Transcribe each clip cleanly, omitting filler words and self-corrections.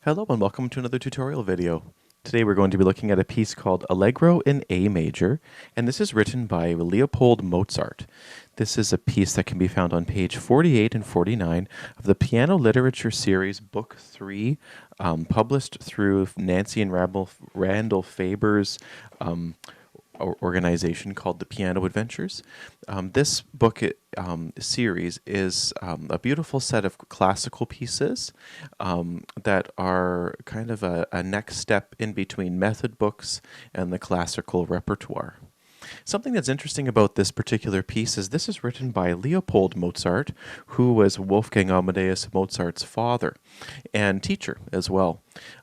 Hello and welcome to another tutorial video. Today we're going to be looking at a piece called Allegro in A major, and this is written by Leopold Mozart. This is a piece that can be found on page 48 and 49 of the Piano Literature Series, Book 3, published through Nancy and Randall Faber's organization called the Piano Adventures. This book series is a beautiful set of classical pieces that are kind of a next step in between method books and the classical repertoire. Something that's interesting about this particular piece is this is written by Leopold Mozart, who was Wolfgang Amadeus Mozart's father and teacher as well.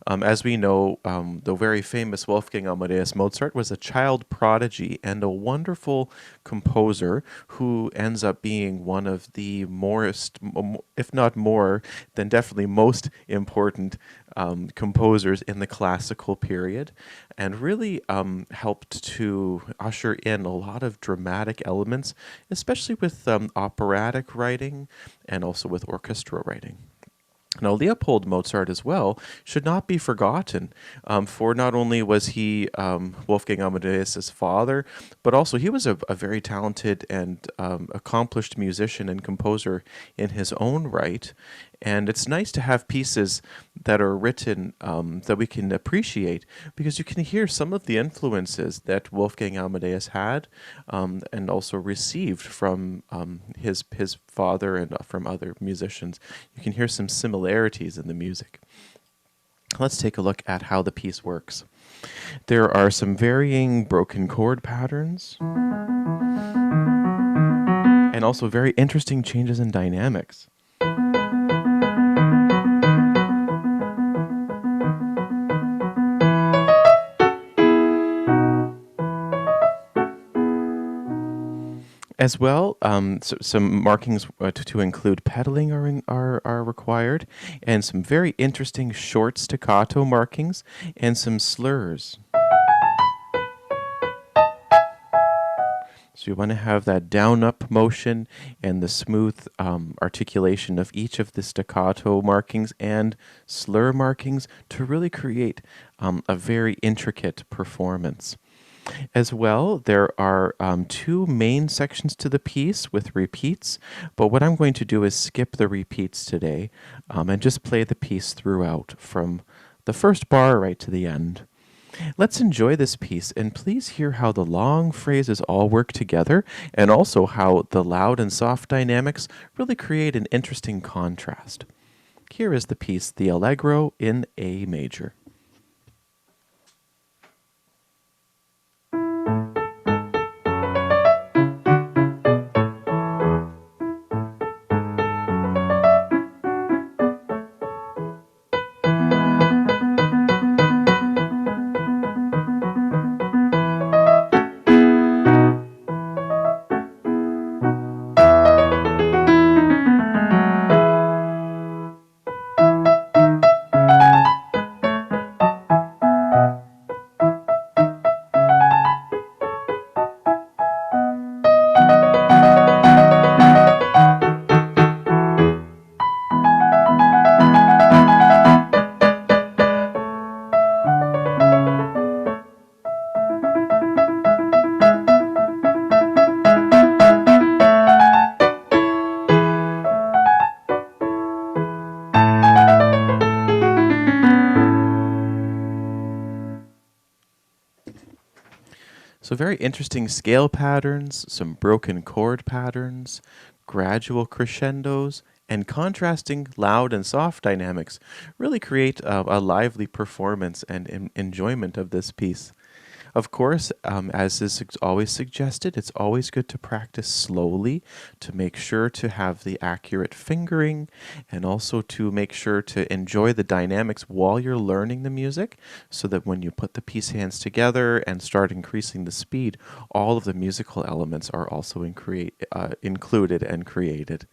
As we know, the very famous Wolfgang Amadeus Mozart was a child prodigy and a wonderful composer who ends up being one of the if not more, then definitely most important composers in the classical period, and really helped to usher in a lot of dramatic elements, especially with operatic writing and also with orchestral writing. Now, Leopold Mozart as well should not be forgotten, for not only was he Wolfgang Amadeus's father, but also he was a very talented and accomplished musician and composer in his own right. And it's nice to have pieces that are written that we can appreciate, because you can hear some of the influences that Wolfgang Amadeus had and also received from his father and from other musicians. You can hear some similarities in the music. Let's take a look at how the piece works. There are some varying broken chord patterns and also very interesting changes in dynamics. As well, some markings to include pedaling are required, and some very interesting short staccato markings and some slurs. So you want to have that down-up motion and the smooth articulation of each of the staccato markings and slur markings to really create a very intricate performance. As well, there are two main sections to the piece with repeats, but what I'm going to do is skip the repeats today and just play the piece throughout from the first bar right to the end. Let's enjoy this piece, and please hear how the long phrases all work together, and also how the loud and soft dynamics really create an interesting contrast. Here is the piece, the Allegro in A major. So very interesting scale patterns, some broken chord patterns, gradual crescendos, and contrasting loud and soft dynamics really create a lively performance and enjoyment of this piece. Of course, as is always suggested, it's always good to practice slowly to make sure to have the accurate fingering, and also to make sure to enjoy the dynamics while you're learning the music, so that when you put the piece hands together and start increasing the speed, all of the musical elements are also included and created.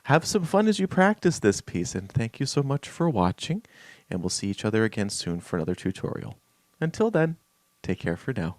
Have some fun as you practice this piece, and thank you so much for watching, and we'll see each other again soon for another tutorial. Until then, take care for now.